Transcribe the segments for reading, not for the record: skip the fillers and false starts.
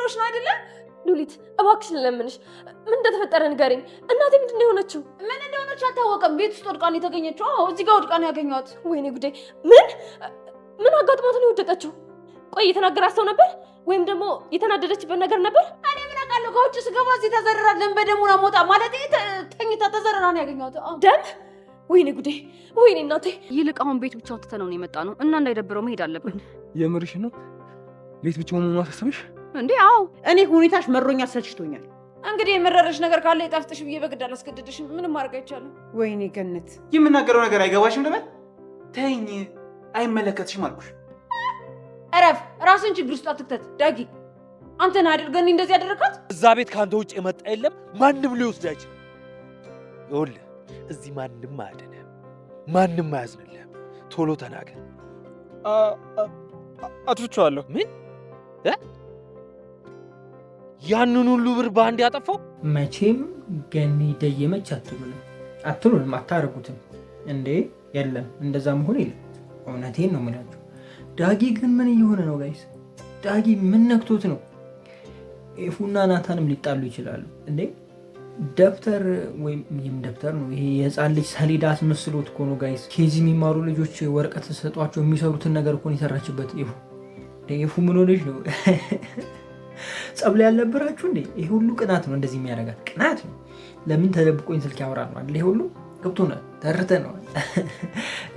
አምሮሽ ነው አይደለ? ሉሊት እባክሽ ለምንሽ፣ ምን እንደተፈጠረ ንገሪኝ። እናቴ ምንድን ነው የሆነችው? ምን እንደሆነች አልታወቀም። ቤት ውስጥ ወድቃ ነው የተገኘችው። አዎ እዚህ ጋር ወድቃ ነው ያገኘኋት። ወይኔ ጉዴ! ምን አጋጥሟት ነው የወደቀችው? ቆይ የተናገራት ሰው ነበር ወይም ደግሞ የተናደደችበት ነገር ነበር? እኔ ምን አውቃለሁ። ከውጭ ስገባ እዚህ ተዘረራ፣ ደም በደሙና ሞታ ማለት ተኝታ ተዘረራ ነው ያገኘኋት። ደም? ወይኔ ጉዴ! ወይኔ እናቴ! ይልቅ አሁን ቤት ብቻውን ትተነው ነው የመጣ ነው እና እንዳይደብረው መሄድ አለብን። የምርሽ ነው? ቤት ብቻውን መሆኑ አሳሰበሽ እንዴ? አዎ እኔ ሁኔታሽ መሮኛል፣ ሰልችቶኛል። እንግዲህ የመረረሽ ነገር ካለ የጣፍጥሽ ብዬ በግድ አላስገድድሽም። ምንም ማድረግ አይቻልም። ወይኔ ገነት፣ የምናገረው ነገር አይገባሽም ልበል? ተይኝ፣ አይመለከትሽም አልኩሽ። እረፍ፣ ራስን ችግር ውስጥ አትክተት። ዳጊ አንተን አድርገን እንደዚህ ያደረካት? እዛ ቤት ከአንተ ውጭ የመጣ የለም፣ ማንም ሊወስድ አይችልም። ይኸውልህ እዚህ ማንም አያድንህም፣ ማንም አያዝንልህም። ቶሎ ተናገር። አጥፍቼዋለሁ። ምን? ያንን ሁሉ ብር በአንድ ያጠፋው? መቼም ገኒ ደየመች አትሉንም፣ አታደርጉትም እንዴ? የለም እንደዛ መሆን የለም። እውነቴን ነው የምላችሁ። ዳጊ ግን ምን እየሆነ ነው ጋይስ? ዳጊ ምን ነክቶት ነው? ኤፉና ናታንም ሊጣሉ ይችላሉ እንዴ? ደብተር ወይም ይህም ደብተር ነው ይሄ የህፃን ልጅ ሰሌዳ አስመስሎት እኮ ነው ጋይስ። ኬዚ የሚማሩ ልጆች ወረቀት ተሰጧቸው የሚሰሩትን ነገር እኮ ነው የሰራችበት ኤፉ። ኤፉ ምን ሆነች ነው? ጸብ ላይ ያልነበራችሁ እንዴ? ይሄ ሁሉ ቅናት ነው እንደዚህ የሚያደርጋት፣ ቅናት ነው። ለምን ተደብቆኝ ስልክ ያወራል ነው አይደል? ይሄ ሁሉ ገብቶናል፣ ተርተነዋል።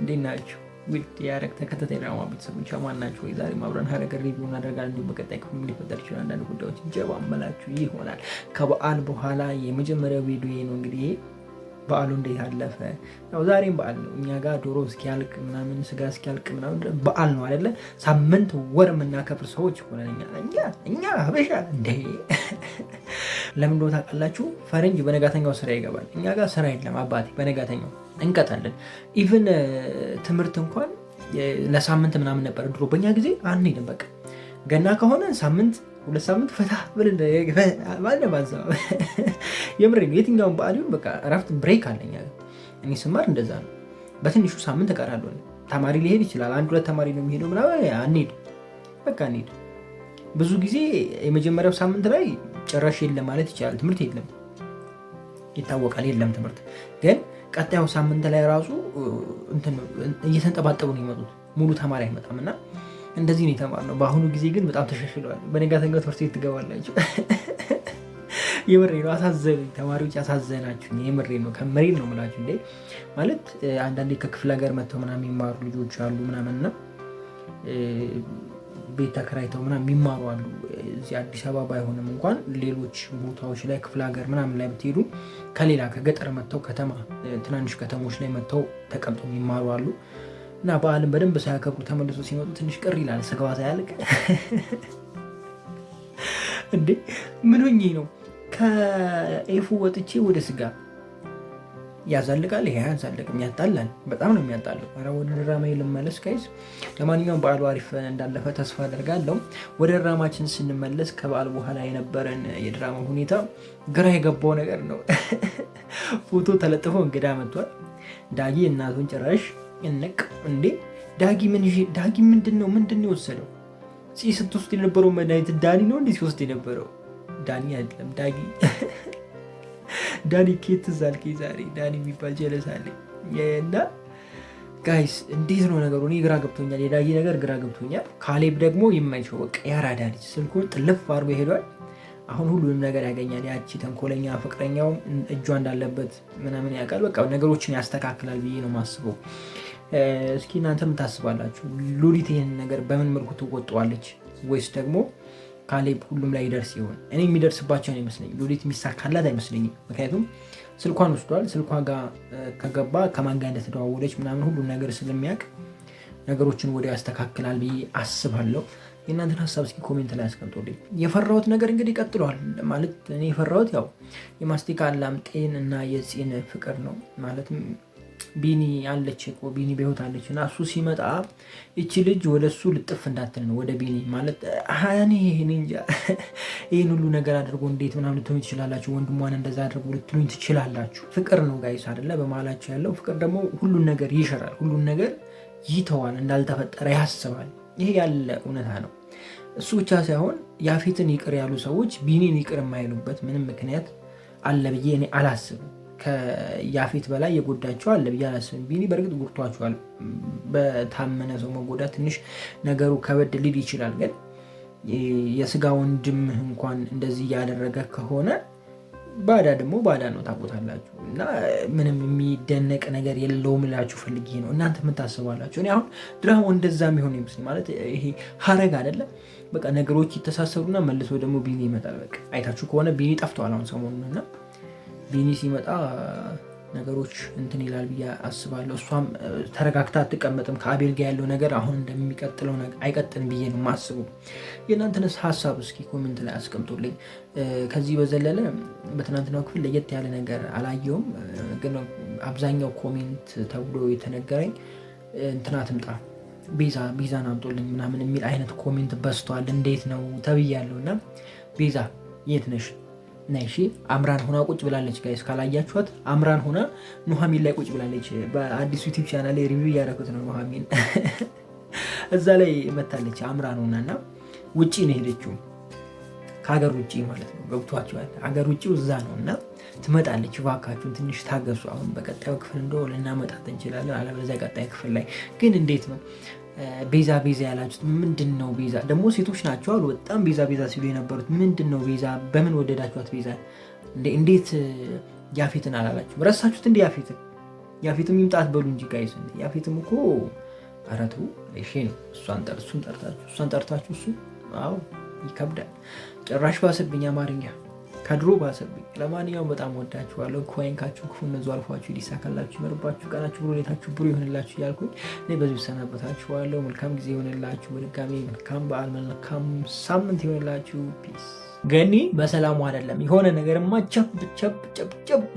እንዴት ናችሁ ውድ የሐረግ ተከታታይ ድራማ ቤተሰቦች? ማን ናችሁ? ዛሬ አብረን ሐረግ ሪቪው እናደርጋለን። እንዲሁም በቀጣይ ክፍል ምን ሊፈጠር ይችላል አንዳንድ ጉዳዮች ጀባ አመላችሁ ይሆናል። ከበዓል በኋላ የመጀመሪያው ቪዲዮ ነው እንግዲህ። በዓሉ እንዴት አለፈ? ያው ዛሬም በዓል ነው እኛ ጋር ዶሮ እስኪያልቅ ምናምን ስጋ እስኪያልቅ ምናምን በዓል ነው አይደለ? ሳምንት ወር የምናከብር ሰዎች ሆነን እኛ ሀበሻ እንዴ! ለምን እንደሆነ ታውቃላችሁ? ፈረንጅ በነጋተኛው ስራ ይገባል። እኛ ጋር ስራ የለም አባቴ። በነጋተኛው እንቀጣለን። ኢቭን ትምህርት እንኳን ለሳምንት ምናምን ነበር ድሮ። በእኛ ጊዜ አንሄድም። በቃ ገና ከሆነ ሳምንት 2 ሳምንት ፈታ ብለን ባለማዛ የምሬ ነው። የትኛውን በዓል ይሁን በቃ እረፍት ብሬክ አለኛ። እኔ ስማር እንደዛ ነው። በትንሹ ሳምንት እቀራለሁ። ተማሪ ሊሄድ ይችላል፣ 1-2 ተማሪ ነው የሚሄደው ምናምን፣ አንሄድ በቃ አንሄድ። ብዙ ጊዜ የመጀመሪያው ሳምንት ላይ ጭራሽ የለም ማለት ይቻላል። ትምህርት የለም ይታወቃል፣ የለም ትምህርት። ግን ቀጣዩ ሳምንት ላይ ራሱ እየተንጠባጠቡ ነው የሚመጡት። ሙሉ ተማሪ አይመጣም እና እንደዚህ ነው የተማርነው። በአሁኑ ጊዜ ግን በጣም ተሻሽለዋል። በነጋተኛው ትምህርት ቤት ትገባላችሁ። የምሬ ነው። አሳዘኑኝ ተማሪዎች፣ አሳዘናችሁ። የምሬ ነው፣ ከምሬን ነው የምላችሁ። እንዴ ማለት አንዳንዴ ከክፍለ ሀገር መጥተው ምናምን የሚማሩ ልጆች አሉ ምናምንና ቤት ተከራይተው ምናምን የሚማሩ አሉ። እዚህ አዲስ አበባ ባይሆንም እንኳን ሌሎች ቦታዎች ላይ ክፍለ ሀገር ምናምን ላይ ብትሄዱ ከሌላ ከገጠር መጥተው ከተማ ትናንሽ ከተሞች ላይ መጥተው ተቀምጠው የሚማሩ አሉ። እና በዓልን በደንብ ሳያከብሩ ተመልሶ ሲመጡ ትንሽ ቅር ይላል። ስጋዋ ሳያልቅ እንዴ ምን ሆኜ ነው ከኤፉ ወጥቼ ወደ ስጋ ያዛልቃል። ይሄ ያዛልቅም፣ ያጣላል፣ በጣም ነው የሚያጣለው። ኧረ ወደ ድራማ ልመለስ ጋይስ። ለማንኛውም በዓሉ አሪፍ እንዳለፈ ተስፋ አደርጋለሁ። ወደ ድራማችን ስንመለስ ከበዓል በኋላ የነበረን የድራማ ሁኔታ ግራ የገባው ነገር ነው። ፎቶ ተለጥፎ እንግዳ መጥቷል። ዳጊ እናቱን ጭራሽ እንቅ እንዴ ዳጊ ምንድን ነው የወሰደው? ስትወስድ የነበረው መድኃኒት ዳኒ ነው እንዴ ሲወስድ የነበረው? ዳኒ አይደለም ዳጊ። ዳኒ ኬት ዛልከኝ ዛሬ ዳኒ የሚባል ጀለሳለኝ እና ጋይስ እንዴት ነው ነገሩ? እኔ ግራ ገብቶኛል። የዳጊ ነገር ግራ ገብቶኛል። ካሌብ ደግሞ የማይቸው በቃ ያራዳ ልጅ ስልኩን ጥልፍ አድርጎ ሄዷል። አሁን ሁሉንም ነገር ያገኛል። ያቺ ተንኮለኛ ፍቅረኛው እጇ እንዳለበት ምናምን ያውቃል። በቃ ነገሮችን ያስተካክላል ብዬ ነው ማስበው። እስኪ እናንተ ምን ታስባላችሁ? ሉሊት ይህን ነገር በምን መልኩ ትወጣዋለች? ወይስ ደግሞ ካሌብ ሁሉም ላይ ይደርስ ይሆን? እኔ የሚደርስባቸው ይመስለኝ ሉሊት የሚሳካላት አይመስለኝም። ምክንያቱም ስልኳን ወስዷል። ስልኳ ጋር ከገባ ከማን ጋር እንደተደዋወለች ምናምን ሁሉም ነገር ስለሚያውቅ ነገሮችን ወዲያው ያስተካክላል ብዬ አስባለሁ። የእናንተን ሀሳብ እስኪ ኮሜንት ላይ አስቀምጡልኝ። የፈራሁት ነገር እንግዲህ ቀጥሏል። ማለት እኔ የፈራሁት ያው የማስቲካ ላምጤን እና የፂን ፍቅር ነው። ማለትም ቢኒ አለች እኮ ቢኒ በህይወት አለች እና እሱ ሲመጣ እቺ ልጅ ወደ እሱ ልጥፍ እንዳትል ነው ወደ ቢኒ ማለት እኔ እንጃ። ይህን ሁሉ ነገር አድርጎ እንዴት ምናምን ልትሉኝ ትችላላችሁ። ወንድሟን እንደዛ አድርጎ ልትሉኝ ትችላላችሁ። ፍቅር ነው ጋይስ አይደለ? በመሀላቸው ያለው ፍቅር ደግሞ ሁሉን ነገር ይሽራል፣ ሁሉን ነገር ይተዋል፣ እንዳልተፈጠረ ያስባል። ይሄ ያለ እውነታ ነው። እሱ ብቻ ሳይሆን ያፌትን ይቅር ያሉ ሰዎች ቢኒን ይቅር የማይሉበት ምንም ምክንያት አለ ብዬ እኔ አላስብም። ከያፌት በላይ የጎዳቸው አለ ብዬ አላስብም። ቢኒ በእርግጥ ጎድቷቸዋል። በታመነ ሰው መጎዳት ትንሽ ነገሩ ከበድ ሊል ይችላል። ግን የስጋ ወንድምህ እንኳን እንደዚህ እያደረገ ከሆነ ባዳ ደግሞ ባዳ ነው፣ ታውቁታላችሁ። እና ምንም የሚደነቅ ነገር የለውም እላችሁ ፈልጌ ነው። እናንተ የምታስባላችሁ? እኔ አሁን ድራማው እንደዛ የሚሆን ይመስለኝ። ማለት ይሄ ሀረግ አይደለም። በቃ ነገሮች ይተሳሰሩና መልሶ ደግሞ ቢኒ ይመጣል። በቃ አይታችሁ ከሆነ ቢኒ ጠፍተዋል አሁን ሰሞኑን እና ቢኒ ሲመጣ ነገሮች እንትን ይላል ብዬ አስባለሁ። እሷም ተረጋግታ አትቀመጥም። ከአቤል ጋር ያለው ነገር አሁን እንደሚቀጥለው ነገር አይቀጥልም ብዬ ነው የማስበው። የእናንተንስ ሀሳብ እስኪ ኮሜንት ላይ አስቀምጡልኝ። ከዚህ በዘለለ በትናንትናው ክፍል ለየት ያለ ነገር አላየውም፣ ግን አብዛኛው ኮሜንት ተብሎ የተነገረኝ እንትና ትምጣ ቤዛን አምጦልኝ ምናምን የሚል አይነት ኮሜንት በዝቷል። እንዴት ነው ተብያለሁ። እና ቤዛ የት ነሽ? ነይ እሺ። አምራን ሆና ቁጭ ብላለች። ጋይስ ካላያችኋት አምራን ሆና ኑሐሚን ላይ ቁጭ ብላለች። በአዲሱ ዩቲዩብ ቻናል ላይ ሪቪው እያደረኩት ነው። ኑሐሚን እዛ ላይ መታለች አምራን ሆና እና ውጪ ነው ሄደችው፣ ከሀገር ውጪ ማለት ነው። ገብቷችኋል? ሀገር ውጪው እዛ ነው እና ትመጣለች። እባካችሁን ትንሽ ታገሱ። አሁን በቀጣዩ ክፍል እንደው ልናመጣት እንችላለን፣ አለበለዚያ ቀጣይ ክፍል ላይ ግን እንዴት ነው ቤዛ ያላችሁት? ምንድን ነው ቤዛ? ደግሞ ሴቶች ናቸው አሉ በጣም ቤዛ ሲሉ የነበሩት። ምንድን ነው ቤዛ? በምን ወደዳችኋት ቤዛ? እንዴት ያፌትን አላላችሁ? ረሳችሁት እንዲ ያፌትም ይምጣት በሉ እንጂ ጋይስ። ያፌትም እኮ አረቱ እሺ ነው። እሷን ጠርታችሁ እሱ አዎ ይከብዳል። ጭራሽ ባሰብኝ አማርኛ ከድሮ ባሰብኝ። ለማንኛውም በጣም ወዳችኋለሁ። ኮይንካችሁ ክፉ እነዙ አልፏችሁ ሊሳካላችሁ ይመርባችሁ፣ ቀናችሁ ብሎ ሌታችሁ ብሩ ይሆንላችሁ እያልኩኝ እኔ በዚሁ ሰናበታችኋለሁ። መልካም ጊዜ ይሆንላችሁ። በድጋሚ መልካም በዓል፣ መልካም ሳምንት ይሆንላችሁ። ፒስ። ገኒ በሰላሙ አይደለም የሆነ ነገርማ ጨብ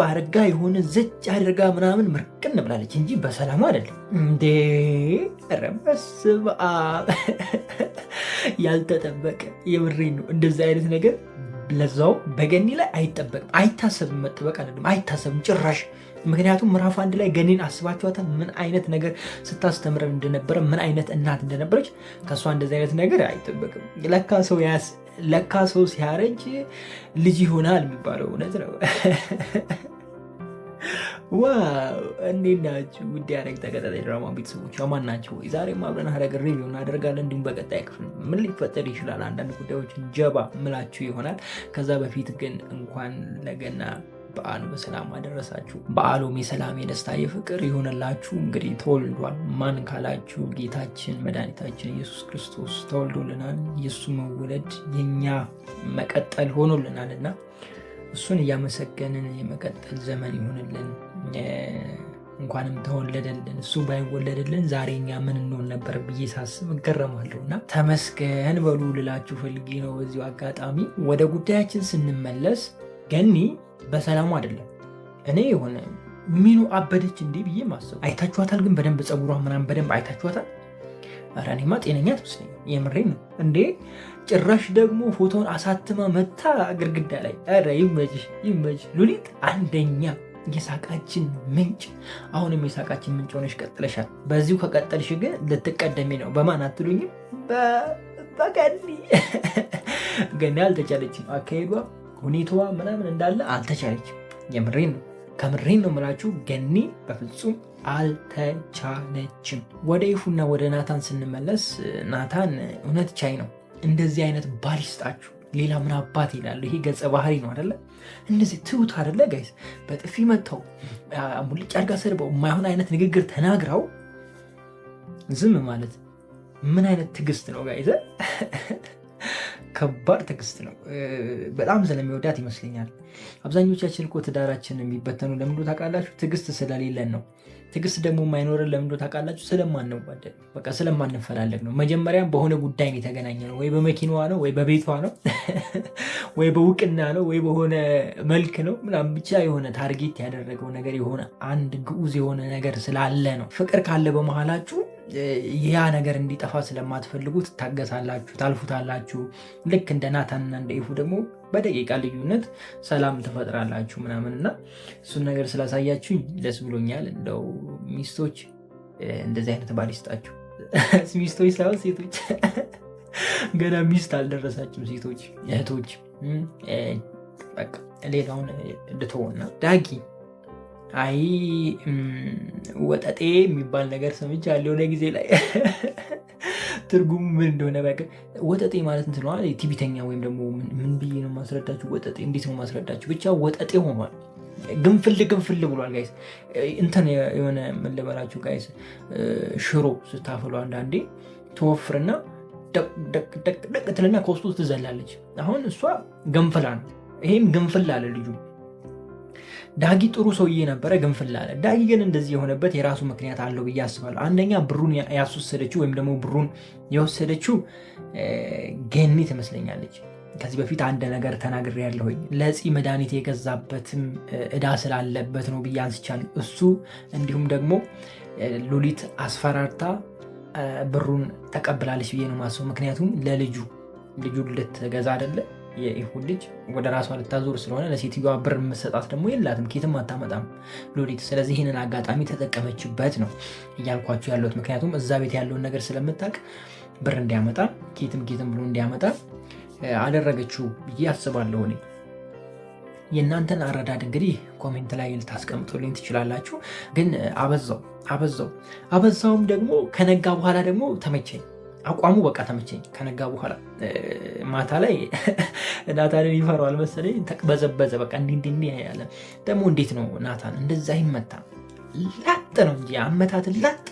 አድርጋ የሆነ ዘጭ አድርጋ ምናምን ምርቅን ብላለች እንጂ በሰላሙ አይደለም እንዴ። ኧረ በስመ አብ ያልተጠበቀ የምሬን ነው እንደዚህ አይነት ነገር ለዛው በገኒ ላይ አይጠበቅም፣ አይታሰብም። መጠበቅ አይደለም አይታሰብም ጭራሽ። ምክንያቱም ምዕራፍ 1 ላይ ገኒን አስባችኋታል? ምን አይነት ነገር ስታስተምረን እንደነበረ፣ ምን አይነት እናት እንደነበረች። ከእሷ እንደዚህ አይነት ነገር አይጠበቅም። ለካ ሰው ሲያረጅ ልጅ ይሆናል የሚባለው እውነት ነው። ዋው እንዴት ናችሁ? ውድ ሐረግ ተከታታይ ድራማ ቤተሰቦች ማን ናቸው? ዛሬም አብረን ሐረግ ሪቪው እናደርጋለን። እንዲሁም በቀጣይ ክፍል ምን ሊፈጠር ይችላል አንዳንድ ጉዳዮችን ጀባ ምላችሁ ይሆናል። ከዛ በፊት ግን እንኳን ለገና በዓሉ በሰላም አደረሳችሁ። በዓሉም የሰላም የደስታ የፍቅር ይሆንላችሁ። እንግዲህ ተወልዷል። ማን ካላችሁ ጌታችን መድኃኒታችን ኢየሱስ ክርስቶስ ተወልዶልናል። የእሱ መወለድ የኛ መቀጠል ሆኖልናል እና እሱን እያመሰገንን የመቀጠል ዘመን ይሆንልን። እንኳንም ተወለደልን። እሱ ባይወለድልን ዛሬ እኛ ምን እንሆን ነበር ብዬ ሳስብ እገረማለሁ። እና ተመስገን በሉ ልላችሁ ፈልጌ ነው። በዚሁ አጋጣሚ ወደ ጉዳያችን ስንመለስ ገኒ በሰላሙ አይደለም። እኔ የሆነ ሚኑ አበደች እንዲህ ብዬ ማሰብ። አይታችኋታል? ግን በደንብ ፀጉሯ ምናምን በደንብ አይታችኋታል? ኧረ እኔማ ጤነኛ ትመስለኝ። የምሬን ነው እንዴ። ጭራሽ ደግሞ ፎቶን አሳትማ መታ ግድግዳ ላይ። ኧረ ይመችሽ ሉሊት፣ አንደኛ የሳቃችን ምንጭ። አሁንም የሳቃችን ምንጭ ሆነሽ ቀጥለሻል። በዚሁ ከቀጠልሽ ግን ልትቀደሚ ነው። በማን አትሉኝም? በገኒ። ገኒ አልተቻለችም። አካሄዷ ሁኔታዋ ምናምን እንዳለ አልተቻለችም። የምሬን ነው፣ ከምሬን ነው የምላችሁ። ገኒ በፍጹም አልተቻለችም። ወደ ይፉና ወደ ናታን ስንመለስ ናታን እውነት ቻይ ነው። እንደዚህ አይነት ባል ይስጣችሁ። ሌላ ምን አባት ይላሉ። ይሄ ገጸ ባህሪ ነው አደለ? እንደዚህ ትሁት አደለ ጋይስ? በጥፊ መጥተው ሙልጭ አድርጋ ሰድበው የማይሆን አይነት ንግግር ተናግረው ዝም ማለት ምን አይነት ትዕግስት ነው ጋይዘ? ከባድ ትዕግስት ነው። በጣም ስለሚወዳት ይመስለኛል። አብዛኞቻችን እኮ ትዳራችን የሚበተኑ ለምንዶ ታውቃላችሁ? ትዕግስት ስለሌለን ነው። ትዕግስት ደግሞ የማይኖረን ለምንዶ ታውቃላችሁ? ስለማንዋደድ፣ በቃ ስለማንፈላለግ ነው። መጀመሪያም በሆነ ጉዳይ ነው የተገናኘ ነው። ወይ በመኪናዋ ነው፣ ወይ በቤቷ ነው፣ ወይ በውቅና ነው፣ ወይ በሆነ መልክ ነው ምናምን፣ ብቻ የሆነ ታርጌት ያደረገው ነገር የሆነ አንድ ግዑዝ የሆነ ነገር ስላለ ነው። ፍቅር ካለ በመሃላችሁ ያ ነገር እንዲጠፋ ስለማትፈልጉ ትታገሳላችሁ፣ ታልፉታላችሁ። ልክ እንደ ናታንና እንደ ኢፉ ደግሞ በደቂቃ ልዩነት ሰላም ትፈጥራላችሁ ምናምን እና እሱን ነገር ስላሳያችሁ ደስ ብሎኛል። እንደው ሚስቶች እንደዚህ አይነት ባል ይስጣችሁ። ሚስቶች ሳይሆን ሴቶች ገና ሚስት አልደረሳችም ሴቶች እህቶች። በቃ ሌላውን ልተወና ዳጊ አይ ወጠጤ የሚባል ነገር ሰምቻለሁ የሆነ ጊዜ ላይ ትርጉሙ ምን እንደሆነ በቃ ወጠጤ ማለት እንትን ነው ቲቪተኛ ወይም ደግሞ ምን ብዬ ነው ማስረዳችሁ? ወጠጤ እንዴት ነው ማስረዳችሁ? ብቻ ወጠጤ ሆኗል። ግንፍል ብሏል ጋይስ። እንትን የሆነ ምን ልበላችሁ ጋይስ፣ ሽሮ ስታፈሉ አንዳንዴ ተወፍርና ደቅ ትልና ከውስጡ ትዘላለች። አሁን እሷ ገንፍላ ነው፣ ይሄም ግንፍል አለ ልጁ። ዳጊ ጥሩ ሰውዬ ነበረ፣ ግንፍል አለ። ዳጊ ግን እንደዚህ የሆነበት የራሱ ምክንያት አለው ብዬ አስባለሁ። አንደኛ ብሩን ያስወሰደችው ወይም ደግሞ ብሩን የወሰደችው ገኒ ትመስለኛለች። ከዚህ በፊት አንድ ነገር ተናግሬ ያለሁኝ ለፂ መድኃኒት የገዛበትም እዳ ስላለበት ነው ብዬ አንስቻለሁ። እሱ እንዲሁም ደግሞ ሉሊት አስፈራርታ ብሩን ተቀብላለች ብዬ ነው ማስበው። ምክንያቱም ለልጁ ልትገዛ አይደለ የይሁን ልጅ ወደ ራሷ ልታዞር ስለሆነ ለሴትዮዋ ብር መሰጣት ደግሞ የላትም፣ ኬትም አታመጣም ሉሊት። ስለዚህ ይህንን አጋጣሚ ተጠቀመችበት ነው እያልኳችሁ ያለሁት። ምክንያቱም እዛ ቤት ያለውን ነገር ስለምታውቅ ብር እንዲያመጣ ኬትም ብሎ እንዲያመጣ አደረገችው ብዬ አስባለሁ። እኔ የእናንተን አረዳድ እንግዲህ ኮሜንት ላይ ልታስቀምጡልኝ ትችላላችሁ። ግን አበዛውም ደግሞ ከነጋ በኋላ ደግሞ ተመቸኝ አቋሙ፣ በቃ ተመቸኝ። ከነጋ በኋላ ማታ ላይ ናታንን ይፈራዋል መሰለኝ፣ ተቅበዘበዘ። በቃ እንዲህ ያለ ደግሞ እንዴት ነው ናታን እንደዛ ይመታ? ላጥ ነው እንጂ አመታት ላጥ፣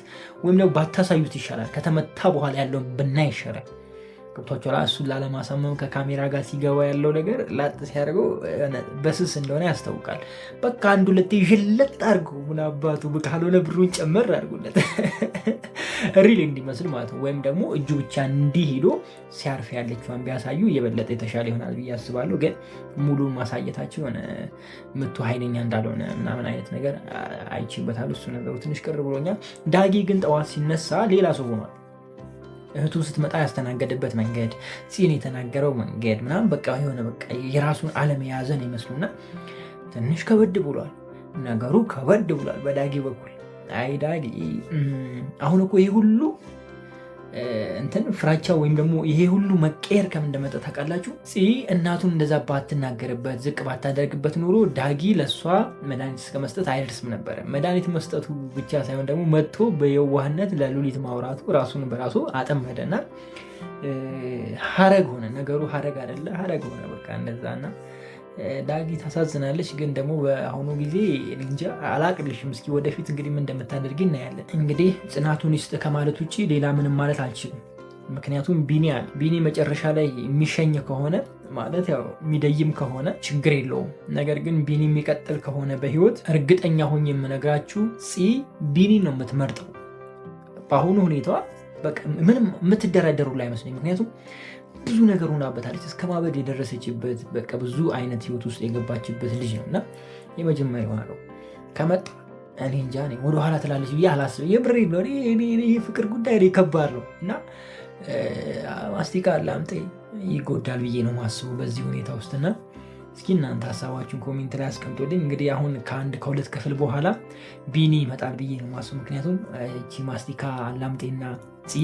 ወይም ደግሞ ባታሳዩት ይሻላል። ከተመታ በኋላ ያለውን ብናይ ይሻላል። ገብቷቸዋል። እሱን ላለማሳመም ከካሜራ ጋር ሲገባ ያለው ነገር ላጥ ሲያደርገው በስስ እንደሆነ ያስታውቃል። በቃ አንድ ሁለቴ ዥለጥ አድርገው ምን አባቱ ካልሆነ ብሩን ጨመር አድርጎለት ሪል እንዲመስል ማለት ነው። ወይም ደግሞ እጁ ብቻ እንዲህ ሄዶ ሲያርፍ ያለችዋን ቢያሳዩ የበለጠ የተሻለ ይሆናል ብዬ አስባለሁ። ግን ሙሉን ማሳየታቸው የሆነ ምቱ ኃይለኛ እንዳልሆነ ምናምን አይነት ነገር አይችበታል። እሱ ነገሩ ትንሽ ቅር ብሎኛል። ዳጊ ግን ጠዋት ሲነሳ ሌላ ሰው ሆኗል። እህቱ ስትመጣ ያስተናገድበት መንገድ፣ ፂን የተናገረው መንገድ ምናምን በቃ የሆነ በቃ የራሱን ዓለም የያዘ ነው ይመስሉና ትንሽ ከበድ ብሏል ነገሩ፣ ከበድ ብሏል በዳጊ በኩል። አይ ዳጊ አሁን እኮ ይሄ ሁሉ እንትን ፍራቻ ወይም ደግሞ ይሄ ሁሉ መቀየር ከምን እንደመጣ ታውቃላችሁ? ፂ እናቱን እንደዛ ባትናገርበት ዝቅ ባታደርግበት ኑሮ ዳጊ ለእሷ መድኃኒት እስከ መስጠት አይደርስም ነበረ። መድኃኒት መስጠቱ ብቻ ሳይሆን ደግሞ መጥቶ በየዋህነት ለሉሊት ማውራቱ ራሱን በራሱ አጠመደና ሀረግ ሆነ ነገሩ። ሀረግ አይደለ ሀረግ ሆነ በቃ እንደዛና ዳጊ ታሳዝናለች። ግን ደግሞ በአሁኑ ጊዜ እንጃ አላቅልሽም። እስኪ ወደፊት እንግዲህ ምን እንደምታደርጊ እናያለን። እንግዲህ ጽናቱን ይስጥ ከማለት ውጭ ሌላ ምንም ማለት አልችልም። ምክንያቱም ቢኒ መጨረሻ ላይ የሚሸኝ ከሆነ ማለት ያው የሚደይም ከሆነ ችግር የለውም። ነገር ግን ቢኒ የሚቀጥል ከሆነ በህይወት እርግጠኛ ሆኜ የምነግራችሁ ፂ ቢኒ ነው የምትመርጠው። በአሁኑ ሁኔታዋ በቃ ምንም የምትደራደሩ ላይ አይመስለኝም። ምክንያቱም ብዙ ነገር ሆናበታለች፣ እስከ ማበድ የደረሰችበት በቃ ብዙ አይነት ህይወት ውስጥ የገባችበት ልጅ ነው እና የመጀመሪያ ነው ከመጣ እኔ እንጃ ወደኋላ ትላለች ብዬ አላስብም። የብሬ ነው ፍቅር ጉዳይ ከባድ ነው እና ማስቲካ ላምጤ ይጎዳል ብዬ ነው ማስቡ በዚህ ሁኔታ ውስጥና እስኪ እናንተ ሀሳባችሁን ኮሜንት ላይ አስቀምጦልኝ። እንግዲህ አሁን ከሁለት ክፍል በኋላ ቢኒ ይመጣል ብዬ ነው ማስቡ። ምክንያቱም እቺ ማስቲካ ላምጤና ፂ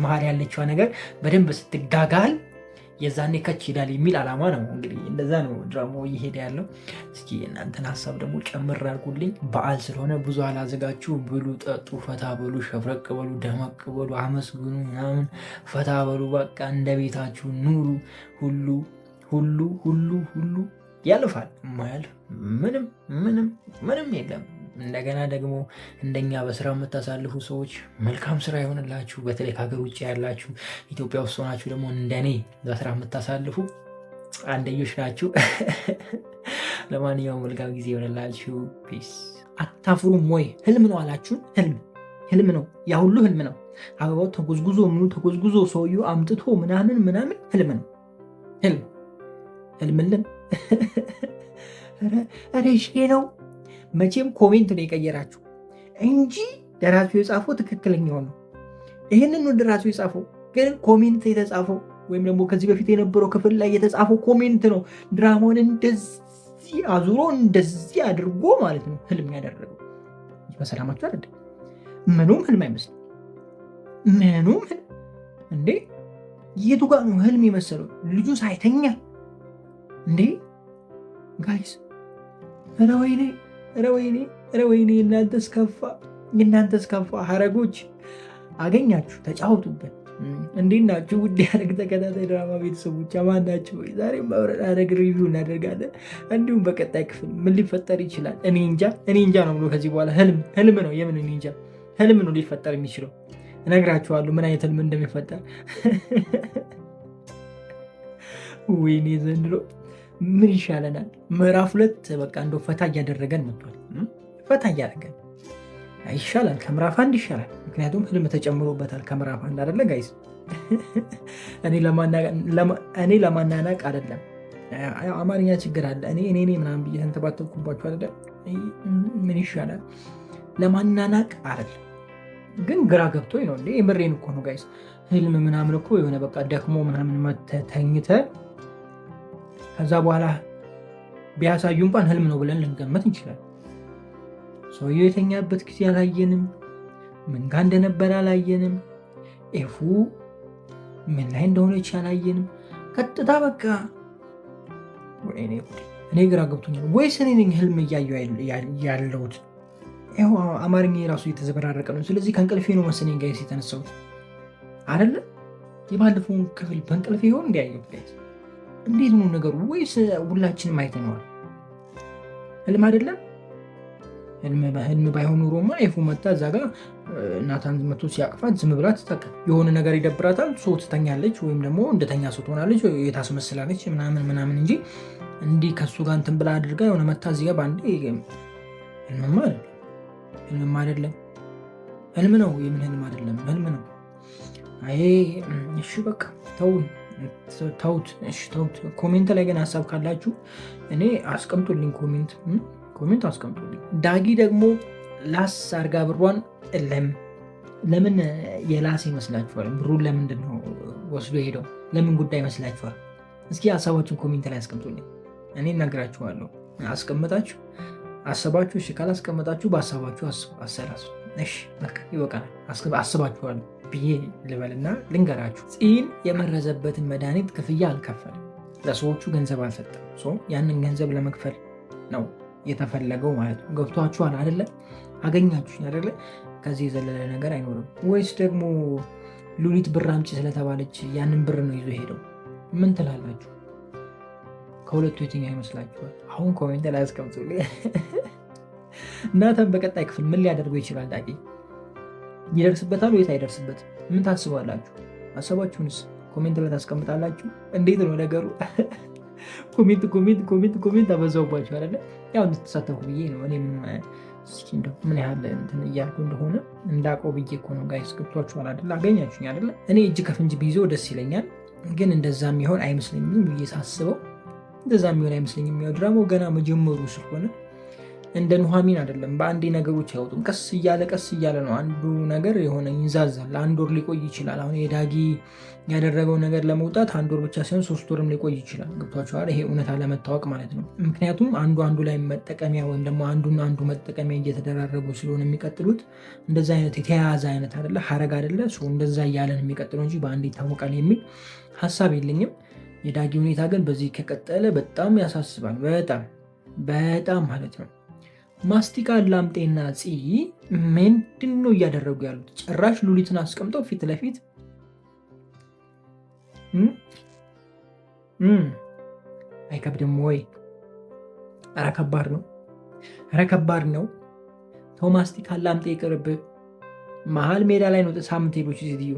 መሀል ያለችዋ ነገር በደንብ ስትጋጋል የዛኔ ከች ይላል የሚል አላማ ነው። እንግዲህ እንደዛ ነው ድራማው እየሄደ ያለው። እስኪ እናንተን ሀሳብ ደግሞ ጨምር አድርጉልኝ። በዓል ስለሆነ ብዙ አላዘጋችሁ፣ ብሉ፣ ጠጡ፣ ፈታ በሉ፣ ሸፍረቅ በሉ፣ ደመቅ በሉ፣ አመስግኑ ምናምን ፈታ በሉ። በቃ እንደ ቤታችሁ ኑሩ። ሁሉ ያልፋል። የማያልፍ ምንም የለም። እንደገና ደግሞ እንደኛ በስራ የምታሳልፉ ሰዎች መልካም ስራ ይሆንላችሁ። በተለይ ከሀገር ውጭ ያላችሁ ኢትዮጵያ ውስጥ ሆናችሁ ደግሞ እንደኔ በስራ የምታሳልፉ አንደኞች ናችሁ። ለማንኛውም መልካም ጊዜ ይሆንላችሁ። ፒስ። አታፍሩም ወይ? ህልም ነው አላችሁን? ህልም ነው፣ ያ ሁሉ ህልም ነው። አበባው ተጎዝጉዞ ሰውዬው አምጥቶ ምናምን ህልም ነው። ህልምልን ሬሽጌ ነው። መቼም ኮሜንት ነው የቀየራችሁ እንጂ ደራሲው የጻፈው ትክክለኛው ነው። ይህንን ነው ደራሲው የጻፈው፣ ግን ኮሜንት የተጻፈው ወይም ደግሞ ከዚህ በፊት የነበረው ክፍል ላይ የተጻፈው ኮሜንት ነው ድራማውን እንደዚህ አዙሮ እንደዚህ አድርጎ ማለት ነው ህልም ያደረገው። በሰላማችሁ አይደል? ምኑም ህልም አይመስልም። ምኑም እንዴ የቱ ጋር ነው ህልም የመሰለው? ልጁ ሳይተኛ እንዴ ጋይስ! ኧረ ወይኔ፣ ኧረ ወይኔ፣ ኧረ ወይኔ! የእናንተስ ከፋ። ሀረጎች አገኛችሁ፣ ተጫወቱበት። እንዴት ናችሁ ውድ የሐረግ ተከታታይ ድራማ ቤተሰቦች? አማን ናችሁ ወይ? ዛሬ ሐረግ ሪቪው እናደርጋለን። እንዲሁም በቀጣይ ክፍል ምን ሊፈጠር ይችላል? እኔ እንጃ ነው ብሎ ከዚህ በኋላ ህልም ነው። የምን እኔ እንጃ ህልም ነው ሊፈጠር የሚችለው። እነግራችኋለሁ ምን አይነት ህልም እንደሚፈጠር። ወይኔ ዘንድሮ ምን ይሻለናል? ምዕራፍ 2 በቃ እንደው ፈታ እያደረገን መጥቷል። ፈታ እያደረገን ይሻላል፣ ከምዕራፍ 1 ይሻላል። ምክንያቱም ህልም ተጨምሮበታል ከምዕራፍ 1 አይደለ ጋይስ? እኔ ለማናናቅ አይደለም፣ አማርኛ ችግር አለ። እኔ ምናምን ብዬ ተንተባተብኩባችሁ አይደለም። ምን ይሻላል? ለማናናቅ አይደለም፣ ግን ግራ ገብቶኝ ነው። እንዴ የምሬን እኮ ነው ጋይስ። ህልም ምናምን እኮ የሆነ በቃ ደክሞ ምናምን ተኝተ ከዛ በኋላ ቢያሳዩ እንኳን ህልም ነው ብለን ልንገመት እንችላለን። ሰውየው የተኛበት ጊዜ አላየንም። ምን ጋር እንደነበረ አላየንም። ኤፉ ምን ላይ እንደሆነች አላየንም። ቀጥታ በቃ እኔ ግራ ገብቶኛል። ወይስ እኔ ነኝ ህልም እያየሁ ያለሁት? ይኸው አማርኛ የራሱ የተዘበራረቀ ነው። ስለዚህ ከእንቅልፌ ነው መሰለኝ ጋይስ የተነሳሁት አይደለ? የባለፈውን ክፍል በእንቅልፌ ይሆን እንዲያየሁት ጋይስ? እንዴት ነው ነገሩ? ወይስ ሁላችንም አይተነዋል? ህልም አይደለም? ህልም ባይሆን ኖሮማ ኤፉ መታ እዛ ጋር ናታን መቶ ሲያቅፋት ዝም ብላ ትጠቀ የሆነ ነገር ይደብራታል፣ ሰው ትተኛለች፣ ወይም ደግሞ እንደተኛ ሰው ትሆናለች፣ የታስመስላለች ምናምን እንጂ እንዲህ ከሱ ጋር እንትን ብላ አድርጋ የሆነ መታ እዚህ ጋር በአንዴ ህልምማ አይደለም። ህልም ነው። የምን ህልም አይደለም? ህልም ነው። አይ እሺ በቃ ተውት። እሺ ተውት። ኮሜንት ላይ ግን ሀሳብ ካላችሁ እኔ አስቀምጡልኝ። ኮሜንት አስቀምጡልኝ። ዳጊ ደግሞ ላስ አርጋ ብሯን ለምን የላስ ይመስላችኋል? ብሩን ለምንድን ነው ወስዶ ሄደው? ለምን ጉዳይ ይመስላችኋል? እስኪ ሀሳባችሁን ኮሜንት ላይ አስቀምጡልኝ። እኔ እነግራችኋለሁ። አስቀምጣችሁ አስባችሁ፣ እሺ ካላስቀምጣችሁ በሀሳባችሁ አሰላሱ። እሺ በቃ ይበቃናል። አስባችኋለሁ ብዬ ልበልና ልንገራችሁ። ፂን የመረዘበትን መድኃኒት ክፍያ አልከፈልም፣ ለሰዎቹ ገንዘብ አልሰጠም። ያንን ገንዘብ ለመክፈል ነው የተፈለገው ማለት ነው። ገብቷችኋል አይደለ? አገኛችሁኝ አይደለ? ከዚህ የዘለለ ነገር አይኖርም። ወይስ ደግሞ ሉሊት ብር አምጪ ስለተባለች ያንን ብር ነው ይዞ ሄደው? ምን ትላላችሁ? ከሁለቱ የትኛው ይመስላችኋል? አሁን ኮሜንት ላይ አስቀምጡልኝ። ናታን በቀጣይ ክፍል ምን ሊያደርገው ይችላል? ዳጊ ይደርስበታል ወይስ አይደርስበት? ምን ታስባላችሁ? ሀሳባችሁንስ ኮሜንት ላይ ታስቀምጣላችሁ? እንዴት ነው ነገሩ? ኮሜንት አበዛውባችሁ አይደለ? ያው እንድትሳተፉ ብዬ ነው። እኔም ምን ያህል እንትን እያልኩ እንደሆነ እንዳውቀው ብዬ እኮ ነው ጋይስ። ገብቷችኋል አይደለ? አገኛችሁኝ አይደለ? እኔ እጅ ከፍንጅ ቢይዘው ደስ ይለኛል፣ ግን እንደዛ የሚሆን አይመስለኝም ብዬ ሳስበው እንደዛ የሚሆን አይመስለኝም። ያው ድራማው ገና መጀመሩ ስለሆነ እንደ ኑሐሚን አይደለም፣ በአንዴ ነገሮች አይወጡም። ቀስ እያለ ነው። አንዱ ነገር የሆነ ይንዛዛል። 1 ወር ሊቆይ ይችላል። አሁን የዳጊ ያደረገው ነገር ለመውጣት 1 ወር ብቻ ሳይሆን 3 ወርም ሊቆይ ይችላል። ገብቷችኋል? ይሄ እውነታ ለመታወቅ ማለት ነው። ምክንያቱም አንዱ ላይ መጠቀሚያ ወይም ደግሞ አንዱ መጠቀሚያ እየተደራረጉ ስለሆነ የሚቀጥሉት እንደዛ አይነት የተያያዘ አይነት አይደለ፣ ሐረግ አይደለ። እንደዛ እያለን የሚቀጥለው እንጂ በአንድ ይታወቃል የሚል ሀሳብ የለኝም። የዳጊ ሁኔታ ግን በዚህ ከቀጠለ በጣም ያሳስባል። በጣም ማለት ነው። ማስቲካ ላምጤና ፂ ምንድን ነው እያደረጉ ያሉት? ጭራሽ ሉሊትን አስቀምጠው ፊት ለፊት አይከብድም ወይ? ኧረ ከባድ ነው። ተው ማስቲካ ላምጤ ይቅርብ። መሀል ሜዳ ላይ ነው ሳምንት ሄዶች ሴትዮ፣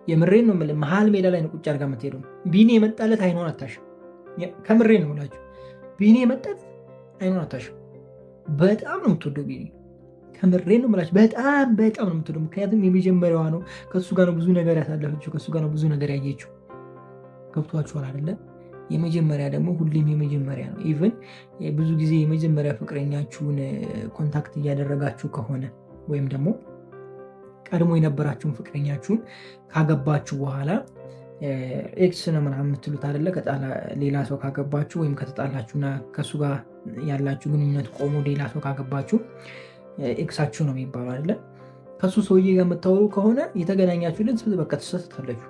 የምሬን ነው የምልህ። መሀል ሜዳ ላይ ነው ቁጭ አድርጋ የምትሄደው። ቢኒ የመጣለት አይኗን አታሽም። ከምሬን ነው የምላችሁ። ቢኒ የመጣለት አይኗን አታሽም። በጣም ነው የምትወደው ቢኒ። ከምሬን ነው የምላችሁ። በጣም ነው የምትወደው። ምክንያቱም የመጀመሪያዋ ነው። ከሱ ጋር ነው ብዙ ነገር ያሳለፈችው። ከሱ ጋር ነው ብዙ ነገር ያየችው። ገብቷችኋል አይደለ? የመጀመሪያ ደግሞ ሁሌም የመጀመሪያ ነው። ኢቭን ብዙ ጊዜ የመጀመሪያ ፍቅረኛችሁን ኮንታክት እያደረጋችሁ ከሆነ ወይም ደግሞ ቀድሞ የነበራችሁን ፍቅረኛችሁን ካገባችሁ በኋላ ኤክስ ነው ምናምን የምትሉት አይደለ? ሌላ ሰው ካገባችሁ ወይም ከተጣላችሁና ከሱ ጋር ያላችሁ ግንኙነት ቆሞ ሌላ ሰው ካገባችሁ ኤክሳችሁ ነው የሚባለው አይደለ? ከሱ ሰውዬ ጋር የምታወሩ ከሆነ የተገናኛችሁ ልጅ በቃ ትሰስታላችሁ።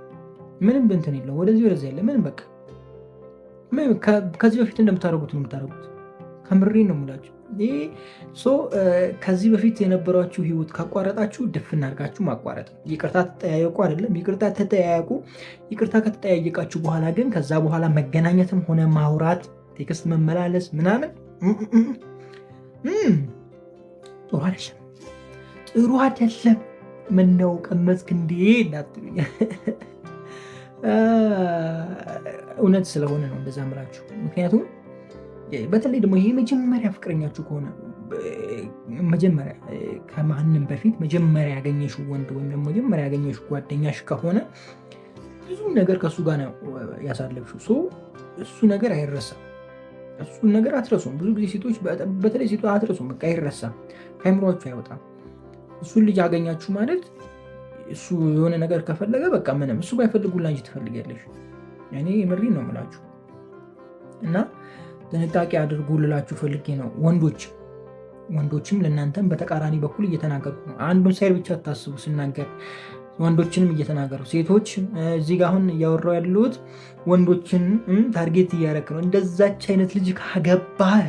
ምንም እንትን የለው ወደዚህ ወደዛ የለ ምንም በቃ ከዚህ በፊት እንደምታደርጉት ነው የምታደርጉት። ከምሬ ነው የምላችሁ። ከዚህ በፊት የነበራችሁ ህይወት ካቋረጣችሁ ድፍን አድርጋችሁ ማቋረጥ ነው። ይቅርታ ተጠያየቁ አይደለም፣ ይቅርታ ተጠያየቁ። ይቅርታ ከተጠያየቃችሁ በኋላ ግን ከዛ በኋላ መገናኘትም ሆነ ማውራት፣ ቴክስት መመላለስ ምናምን ጥሩ አይደለም፣ ጥሩ አይደለም። ምነው ቀመስክ እንዴ እንዳትሉኝ፣ እውነት ስለሆነ ነው እንደዛ ምላችሁ። ምክንያቱም በተለይ ደግሞ ይሄ መጀመሪያ ፍቅረኛችሁ ከሆነ መጀመሪያ ከማንም በፊት መጀመሪያ ያገኘሽው ወንድ ወይም ደግሞ መጀመሪያ ያገኘሽው ጓደኛሽ ከሆነ ብዙ ነገር ከእሱ ጋር ነው ያሳለፍሽው። እሱ ነገር አይረሳም። እሱን ነገር አትረሱም። ብዙ ጊዜ ሴቶች በተለይ ሴቶች አትረሱም። በቃ አይረሳም፣ ከአይምሯችሁ አይወጣም። እሱን ልጅ አገኛችሁ ማለት እሱ የሆነ ነገር ከፈለገ በቃ ምንም እሱ ባይፈልጉላ እንጂ ትፈልጊያለሽ። እኔ ምሪን ነው የምላችሁ እና ጥንቃቄ አድርጉ ልላችሁ ፈልጌ ነው። ወንዶችም ለእናንተም በተቃራኒ በኩል እየተናገርኩ ነው። አንዱን ሳይድ ብቻ ታስቡ ስናገር፣ ወንዶችንም እየተናገሩ ሴቶች እዚህ ጋር አሁን እያወራው ያሉት ወንዶችን ታርጌት እያደረክ ነው። እንደዛች አይነት ልጅ ካገባህ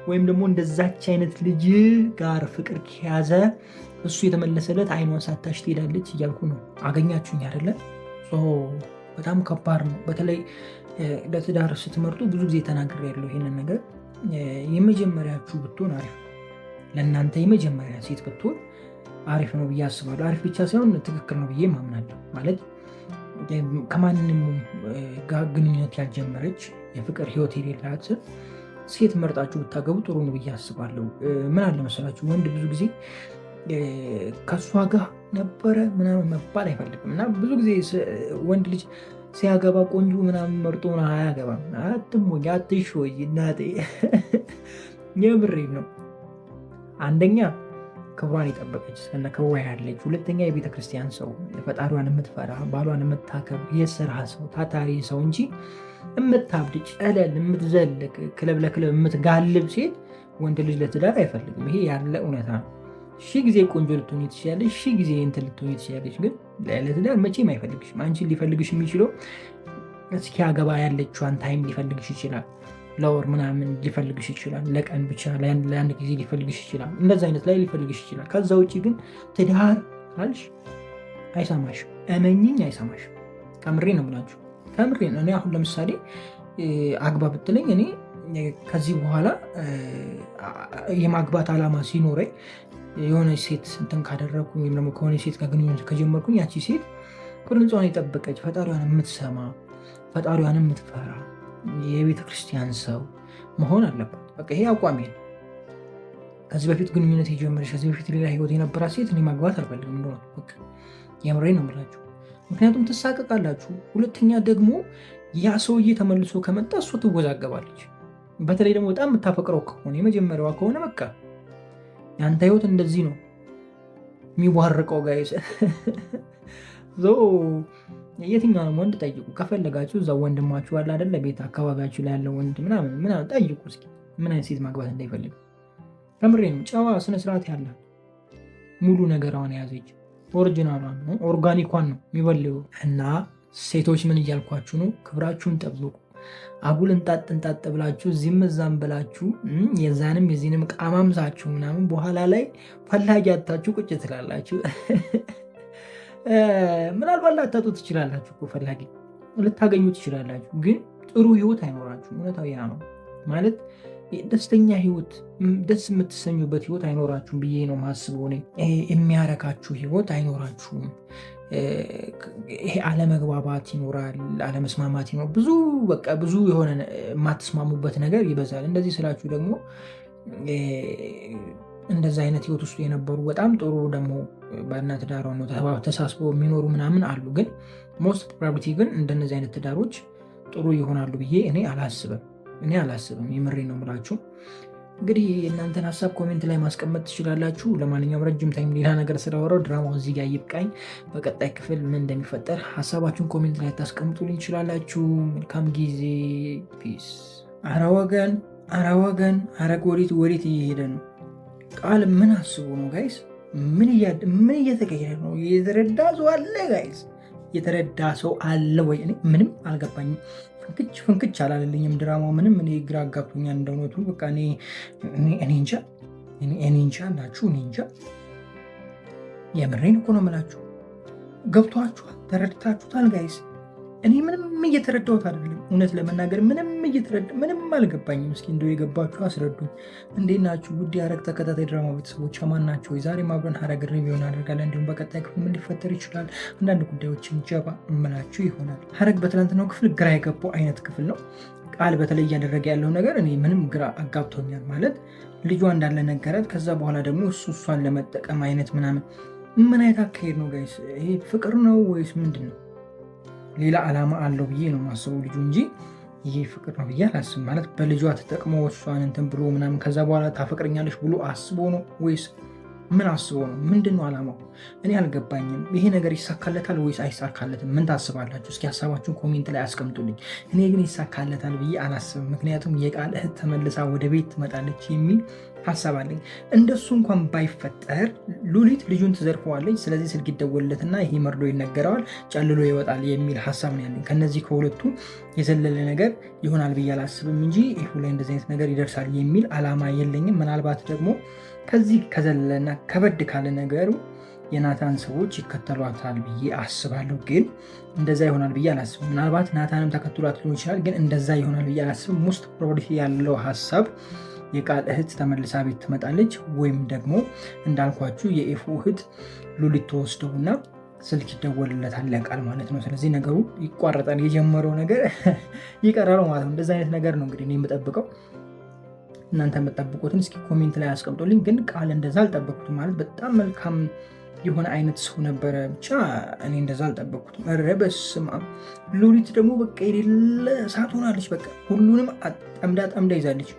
ወይም ደግሞ እንደዛች አይነት ልጅ ጋር ፍቅር ከያዘ እሱ የተመለሰለት አይኗን ሳታሽ ትሄዳለች እያልኩ ነው። አገኛችሁኝ አይደለ? በጣም ከባድ ነው። በተለይ ለትዳር ስትመርጡ ብዙ ጊዜ ተናግሬ ያለው ይሄንን ነገር የመጀመሪያችሁ ብትሆን አሪፍ፣ ለእናንተ የመጀመሪያ ሴት ብትሆን አሪፍ ነው ብዬ አስባለሁ። አሪፍ ብቻ ሳይሆን ትክክል ነው ብዬ ማምናለሁ። ማለት ከማንም ጋር ግንኙነት ያልጀመረች የፍቅር ህይወት የሌላት ሴት መርጣችሁ ብታገቡ ጥሩ ነው ብዬ አስባለሁ። ምን አለ መሰላችሁ፣ ወንድ ብዙ ጊዜ ከእሷ ጋር ነበረ ምናምን መባል አይፈልግም እና ብዙ ጊዜ ወንድ ልጅ ሲያገባ ቆንጆ ምናምን መርጦ አያገባም። አትሞኝ፣ አትሾይ እናቴ፣ የምሬን ነው። አንደኛ ክብሯን የጠበቀች እስከነ ክብሯ ያለች፣ ሁለተኛ የቤተክርስቲያን ሰው፣ ፈጣሪዋን የምትፈራ፣ ባሏን የምታከብር፣ የስራ ሰው፣ ታታሪ ሰው እንጂ የምታብድ ጨለል የምትዘልቅ ክለብ ለክለብ የምትጋልብ ሴት ወንድ ልጅ ለትዳር አይፈልግም። ይሄ ያለ እውነታ ነው። ሺህ ጊዜ ቆንጆ ልትሆኝ ትችላለች፣ ሺህ ጊዜ እንትን ልትሆኝ ትችላለች፣ ግን ለትዳር መቼም አይፈልግሽም። አንቺን ሊፈልግሽ የሚችለው እስኪያገባ ያለችዋን ታይም ሊፈልግሽ ይችላል። ለወር ምናምን ሊፈልግሽ ይችላል። ለቀን ብቻ ለአንድ ጊዜ ሊፈልግሽ ይችላል። እንደዚ አይነት ላይ ሊፈልግሽ ይችላል። ከዛ ውጭ ግን ትዳር ካልሽ አይሰማሽም። እመኝኝ፣ አይሰማሽም። ከምሬ ነው የምላችሁ፣ ከምሬ ነው። እኔ አሁን ለምሳሌ አግባ ብትለኝ እኔ ከዚህ በኋላ የማግባት ዓላማ ሲኖረኝ የሆነ ሴት እንትን ካደረግኩኝ ወይም ደግሞ ከሆነ ሴት ጋር ግንኙነት ከጀመርኩኝ ያቺ ሴት ቅርንጿን የጠበቀች ፈጣሪዋን የምትሰማ ፈጣሪዋን የምትፈራ የቤተ ክርስቲያን ሰው መሆን አለባት። በቃ ይሄ አቋሜ ነው። ከዚህ በፊት ግንኙነት የጀመረች ከዚህ በፊት ሌላ ህይወት የነበራት ሴት እኔ ማግባት አልፈልግም። እንደሆነ በቃ የምሬ ነው የምላችሁ። ምክንያቱም ትሳቀቃላችሁ። ሁለተኛ ደግሞ ያ ሰውዬ ተመልሶ ከመጣ እሷ ትወዛገባለች። በተለይ ደግሞ በጣም የምታፈቅረው ከሆነ የመጀመሪያዋ ከሆነ በቃ የአንተ ህይወት እንደዚህ ነው የሚዋርቀው። ጋይስ የትኛውንም ወንድ ጠይቁ ከፈለጋችሁ። እዛ ወንድማችሁ አለ አይደለ፣ ቤት አካባቢያችሁ ላይ ያለው ወንድ ምናምን ጠይቁ እስኪ ምን አይነት ሴት ማግባት እንዳይፈልግ። ከምሬ ነው። ጨዋ ስነስርዓት ያላት ሙሉ ነገሯን የያዘች ኦሪጂናሏን ነው፣ ኦርጋኒኳን ነው የሚበልው። እና ሴቶች ምን እያልኳችሁ ነው? ክብራችሁን ጠብቁ። አጉል እንጣጥ ብላችሁ እዚህም እዛም ብላችሁ የዛንም የዚህንም ቃማምሳችሁ ምናምን በኋላ ላይ ፈላጊ አታችሁ ቁጭ ትላላችሁ። ምናልባት ላታጡ ትችላላችሁ እኮ ፈላጊ ልታገኙ ትችላላችሁ፣ ግን ጥሩ ህይወት አይኖራችሁም። እውነታው ያ ነው። ማለት ደስተኛ ህይወት፣ ደስ የምትሰኙበት ህይወት አይኖራችሁም ብዬ ነው ማስበው እኔ። የሚያረካችሁ ህይወት አይኖራችሁም። ይሄ አለመግባባት ይኖራል፣ አለመስማማት ይኖራል። ብዙ የሆነ የማትስማሙበት ነገር ይበዛል። እንደዚህ ስላችሁ ደግሞ እንደዚህ አይነት ህይወት ውስጥ የነበሩ በጣም ጥሩ ደግሞ ባልና ትዳር ነው ተሳስበው የሚኖሩ ምናምን አሉ። ግን ሞስት ፕሮባቢሊቲ ግን እንደነዚህ አይነት ትዳሮች ጥሩ ይሆናሉ ብዬ እኔ አላስብም። የምሬ ነው የምላችሁ። እንግዲህ እናንተን ሀሳብ ኮሜንት ላይ ማስቀመጥ ትችላላችሁ። ለማንኛውም ረጅም ታይም ሌላ ነገር ስላወራው ድራማው እዚህ ጋር ይብቃኝ። በቀጣይ ክፍል ምን እንደሚፈጠር ሀሳባችሁን ኮሜንት ላይ ታስቀምጡልኝ ትችላላችሁ። መልካም ጊዜ። ፒስ። አረ ወገን አረ ወዴት እየሄደ ነው? ቃል ምን አስቡ ነው ጋይስ? ምን እየተቀየረ ነው? የተረዳ ሰው አለ ጋይስ? የተረዳ ሰው አለ ወይ? እኔ ምንም አልገባኝም። ፍንክች አላለልኝም ድራማው ምንም። እኔ ግራ አጋብቶኛል እንደሆነቱ በቃ እኔ እንጃ አላችሁ። እኔ እንጃ የምሬን እኮ ነው የምላችሁ። ገብቷችኋል? ተረድታችሁታል ጋይስ? እኔ ምንም እየተረዳሁት አይደለም። እውነት ለመናገር ምንም አልገባኝም። እስኪ እንደው የገባችሁ አስረዱኝ። እንዴት ናችሁ ውድ የሐረግ ተከታታይ ድራማ ቤተሰቦች? ማን ናቸው? ዛሬ አብረን ሐረግ ሪቪው እናደርጋለን። እንዲሁም በቀጣይ ክፍል ምን ሊፈጠር ይችላል አንዳንድ ጉዳዮችን ጀባ እምላችሁ ይሆናል። ሐረግ በትናንትናው ክፍል ግራ የገባው አይነት ክፍል ነው። ቃል በተለይ እያደረገ ያለው ነገር እኔ ምንም ግራ አጋብቶኛል። ማለት ልጇ እንዳለ ነገራት። ከዛ በኋላ ደግሞ እሷን ለመጠቀም አይነት ምናምን ምን አይነት አካሄድ ነው ጋይስ? ይሄ ፍቅር ነው ወይስ ምንድን ነው? ሌላ ዓላማ አለው ብዬ ነው ማስበው ልጁ እንጂ ይሄ ፍቅር ነው ብዬ አላስብም። ማለት በልጇ ተጠቅሞ እሷን እንትን ብሎ ምናምን ከዛ በኋላ ታፈቅረኛለች ብሎ አስቦ ነው ወይስ ምን አስቦ ነው? ምንድን ነው ዓላማው? እኔ አልገባኝም። ይሄ ነገር ይሳካለታል ወይስ አይሳካለትም? ምን ታስባላችሁ? እስኪ ሀሳባችሁን ኮሜንት ላይ አስቀምጡልኝ። እኔ ግን ይሳካለታል ብዬ አላስብም። ምክንያቱም የቃል እህት ተመልሳ ወደ ቤት ትመጣለች የሚል ሀሳብ አለኝ። እንደሱ እንኳን ባይፈጠር ሉሊት ልጁን ትዘርፈዋለች። ስለዚህ ስልክ ይደወልለትና ይሄ መርዶ ይነገረዋል፣ ጨልሎ ይወጣል የሚል ሀሳብ ነው ያለኝ። ከነዚህ ከሁለቱ የዘለለ ነገር ይሆናል ብዬ አላስብም እንጂ ይሁ ላይ እንደዚህ አይነት ነገር ይደርሳል የሚል ዓላማ የለኝም። ምናልባት ደግሞ ከዚህ ከዘለለና ከበድ ካለ ነገሩ የናታን ሰዎች ይከተሏታል ብዬ አስባለሁ። ግን እንደዛ ይሆናል ብዬ አላስብም። ምናልባት ናታንም ተከትሏት ሊሆን ይችላል፣ ግን እንደዛ ይሆናል ብዬ አላስብም። ሙስት ፕሮባብሊ ያለው ሀሳብ የቃል እህት ተመልሳ ቤት ትመጣለች፣ ወይም ደግሞ እንዳልኳችሁ የኤፉ እህት ሉሊት ተወስደውና ስልክ ይደወልለታል ለቃል ማለት ነው። ስለዚህ ነገሩ ይቋረጣል፣ የጀመረው ነገር ይቀራል ማለት ነው። እንደዛ አይነት ነገር ነው እንግዲህ እኔ የምጠብቀው። እናንተ የምጠብቁትን እስኪ ኮሜንት ላይ አስቀምጦልኝ። ግን ቃል እንደዛ አልጠበቁትም። ማለት በጣም መልካም የሆነ አይነት ሰው ነበረ። ብቻ እኔ እንደዛ አልጠበቁትም። ኧረ በስመ አብ። ሉሊት ደግሞ በቃ የሌለ እሳት ሆናለች። በቃ ሁሉንም ጠምዳ ይዛለች።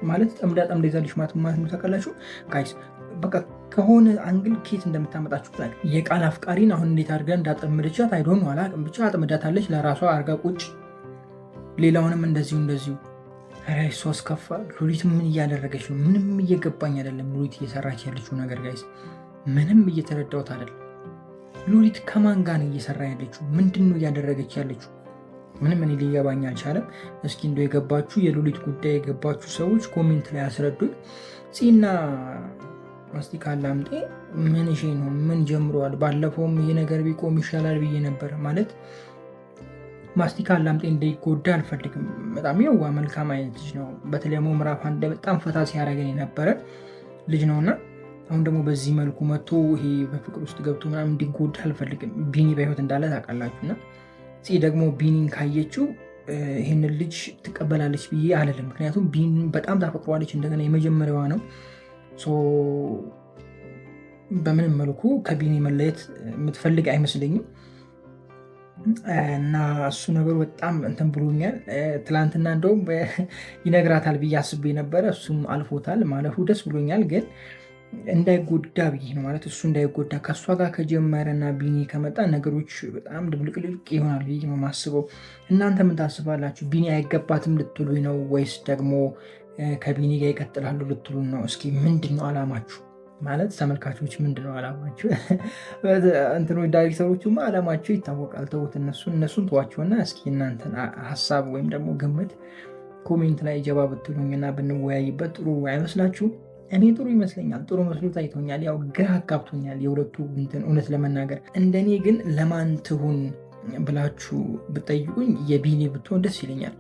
ማለት ጠምዳ ይዛለች ማለት ነው። ታውቃላችሁ ጋይስ? በቃ ከሆነ አንግል ኬት እንደምታመጣችሁ የቃል አፍቃሪን አሁን እንዴት አድርጋ እንዳጠመደቻት አይዶን ነው አላውቅም። ብቻ አጥምዳታለች ለራሷ አርጋ ቁጭ። ሌላውንም እንደዚሁ ኧረ እሷ አስከፋ። ሉሊት ምን እያደረገች ነው? ምንም እየገባኝ አይደለም። ሉሊት እየሰራች ያለችው ነገር ጋይስ ምንም እየተረዳሁት አይደለም። ሉሊት ከማን ጋር ነው እየሰራ ያለችው? ምንድን ነው እያደረገች ያለችው? ምንም እኔ ሊገባኝ አልቻለም። እስኪ እንደው የገባችሁ የሉሊት ጉዳይ የገባችሁ ሰዎች ኮሜንት ላይ አስረዱኝ። ፂና ማስቲካ ላምጤ ምን ነው? ምን ጀምረዋል? ባለፈውም ይሄ ነገር ቢቆም ይሻላል ብዬ ነበር። ማለት ማስቲካ ላምጤ እንዳይጎዳ አልፈልግም። በጣም የዋ መልካም አይነት ልጅ ነው። በተለይ ምዕራፍ አንድ በጣም ፈታ ሲያደርገን የነበረ ልጅ ነውና አሁን ደግሞ በዚህ መልኩ መጥቶ ይሄ በፍቅር ውስጥ ገብቶ ምናምን እንዲጎዳ አልፈልግም። ቢኒ በህይወት እንዳለ ታውቃላችሁና ፂ ደግሞ ቢኒን ካየችው ይህንን ልጅ ትቀበላለች ብዬ አልልም። ምክንያቱም ቢኒ በጣም ታፈቅሯለች። እንደገና የመጀመሪያዋ ነው። በምንም መልኩ ከቢኒ መለየት የምትፈልግ አይመስለኝም እና እሱ ነገሩ በጣም እንትን ብሎኛል። ትላንትና እንደውም ይነግራታል ብዬ አስቤ ነበረ። እሱም አልፎታል። ማለፉ ደስ ብሎኛል። ግን እንዳይጎዳ ብዬ ነው። ማለት እሱ እንዳይጎዳ ከእሷ ጋር ከጀመረና ቢኒ ከመጣ ነገሮች በጣም ድብልቅልቅ ይሆናል ብዬ ነው ማስበው። እናንተ ምን ታስባላችሁ? ቢኒ አይገባትም ልትሉኝ ነው ወይስ ደግሞ ከቢኒ ጋር ይቀጥላሉ ልትሉን ነው? እስኪ ምንድን ነው አላማችሁ? ማለት ተመልካቾች ምንድን ነው አላማችሁ? እንትኖች ዳይሬክተሮቹማ አላማቸው ይታወቃል። ተውት፣ እነሱን ተዋቸውና እስኪ እናንተን ሀሳብ ወይም ደግሞ ግምት ኮሜንት ላይ ጀባ ብትሉኝና ብንወያይበት ጥሩ አይመስላችሁ? እኔ ጥሩ ይመስለኛል። ጥሩ መስሎ ታይቶኛል። ያው ግራ አጋብቶኛል የሁለቱ እንትን። እውነት ለመናገር እንደኔ ግን ለማን ትሁን ብላችሁ ብጠይቁኝ የቢኒ ብትሆን ደስ ይለኛል።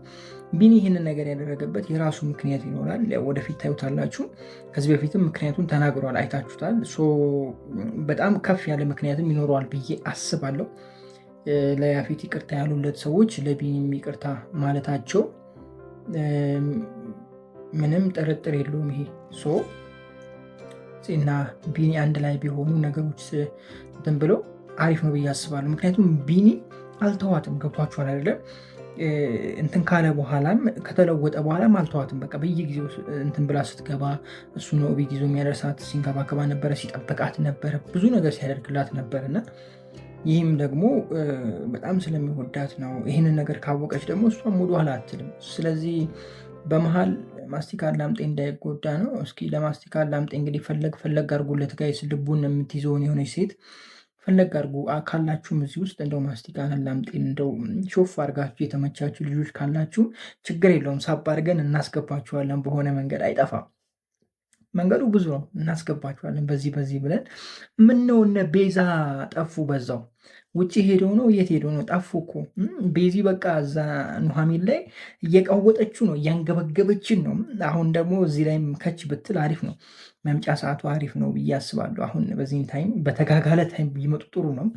ቢኒ ይህንን ነገር ያደረገበት የራሱ ምክንያት ይኖራል። ወደፊት ታዩታላችሁ። ከዚህ በፊትም ምክንያቱን ተናግሯል፣ አይታችሁታል። በጣም ከፍ ያለ ምክንያትም ይኖረዋል ብዬ አስባለሁ። ለያፌት ይቅርታ ያሉለት ሰዎች ለቢኒ ይቅርታ ማለታቸው ምንም ጥርጥር የለውም። ይሄ እና ቢኒ አንድ ላይ ቢሆኑ ነገሮች እንትን ብለው አሪፍ ነው ብዬ አስባለሁ። ምክንያቱም ቢኒ አልተዋትም። ገብቷችኋል አይደለም? እንትን ካለ በኋላም ከተለወጠ በኋላም አልተዋትም። በቃ በየጊዜው እንትን ብላ ስትገባ እሱ ነው ቤት ይዞ የሚያደርሳት። ሲንከባከባ ነበረ፣ ሲጠብቃት ነበረ፣ ብዙ ነገር ሲያደርግላት ነበር እና ይህም ደግሞ በጣም ስለሚወዳት ነው። ይህንን ነገር ካወቀች ደግሞ እሷም ወደኋላ አትልም። ስለዚህ በመሀል ማስቲካ ላምጤ እንዳይጎዳ ነው። እስኪ ለማስቲካ ላምጤ እንግዲህ ፈለግ አድርጎለት ጋይስ ልቡን የምትይዘውን የሆነች ሴት ፈለግ አድርጉ ካላችሁም እዚህ ውስጥ እንደው ማስቲካን ላምጤን እንደው ሾፍ አድርጋችሁ የተመቻችሁ ልጆች ካላችሁ ችግር የለውም፣ ሳብ አድርገን እናስገባችኋለን። በሆነ መንገድ አይጠፋም፣ መንገዱ ብዙ ነው፣ እናስገባችኋለን። በዚህ ብለን ምን ነው እነ ቤዛ ጠፉ፣ በዛው ውጭ ሄደው ነው የት ሄደው ነው ጠፉ እኮ ቤዚ በቃ እዛ ኑሐሚን ላይ እየቀወጠችው ነው፣ እያንገበገበችን ነው። አሁን ደግሞ እዚህ ላይም ከች ብትል አሪፍ ነው፣ መምጫ ሰዓቱ አሪፍ ነው ብዬ አስባለሁ። አሁን በዚህም ታይም በተጋጋለ ታይም ቢመጡ ጥሩ ነው።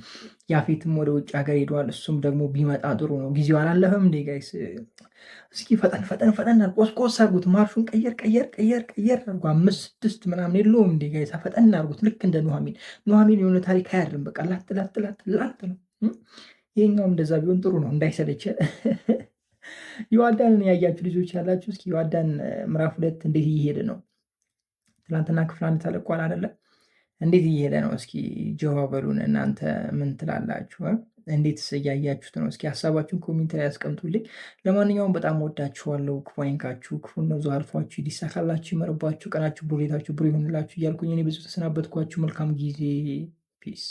ያፌትም ወደ ውጭ ሀገር ሄደዋል፣ እሱም ደግሞ ቢመጣ ጥሩ ነው። ጊዜው አላለፈም እንዴ ጋይስ? እስኪ ፈጠን ቆስቆስ አርጉት፣ ማርሹን ቀየር አርጉ። 5 6 ምናምን የለውም እንዴ ጋይስ? ፈጠን አርጉት። ልክ እንደ ኑሐሚን የሆነ ታሪክ አያድርም። በቃ ላጥ ነው። ይሄኛውም እንደዛ ቢሆን ጥሩ ነው፣ እንዳይሰለቸ። ዮአዳንን ያያችሁ ልጆች ያላችሁ እስኪ ዮአዳን ምዕራፍ 2 እንዴት እየሄደ ነው? ትናንትና ክፍል 1 ተለቋል አይደለ? እንዴት እየሄደ ነው? እስኪ ጀዋበሉን እናንተ ምን ትላላችሁ? እንዴት እያያችሁት ነው? እስኪ ሀሳባችሁን ኮሜንት ላይ ያስቀምጡልኝ። ለማንኛውም በጣም ወዳችኋለሁ። ክፉ አይንካችሁ፣ ክፉ ነው አልፏችሁ፣ ይዲሳካላችሁ፣ ይመርባችሁ፣ ቀናችሁ ብሩህ፣ ሌታችሁ ብሩህ ይሆንላችሁ እያልኩኝ እኔ ብዙ ተሰናበትኳችሁ። መልካም ጊዜ። ፒስ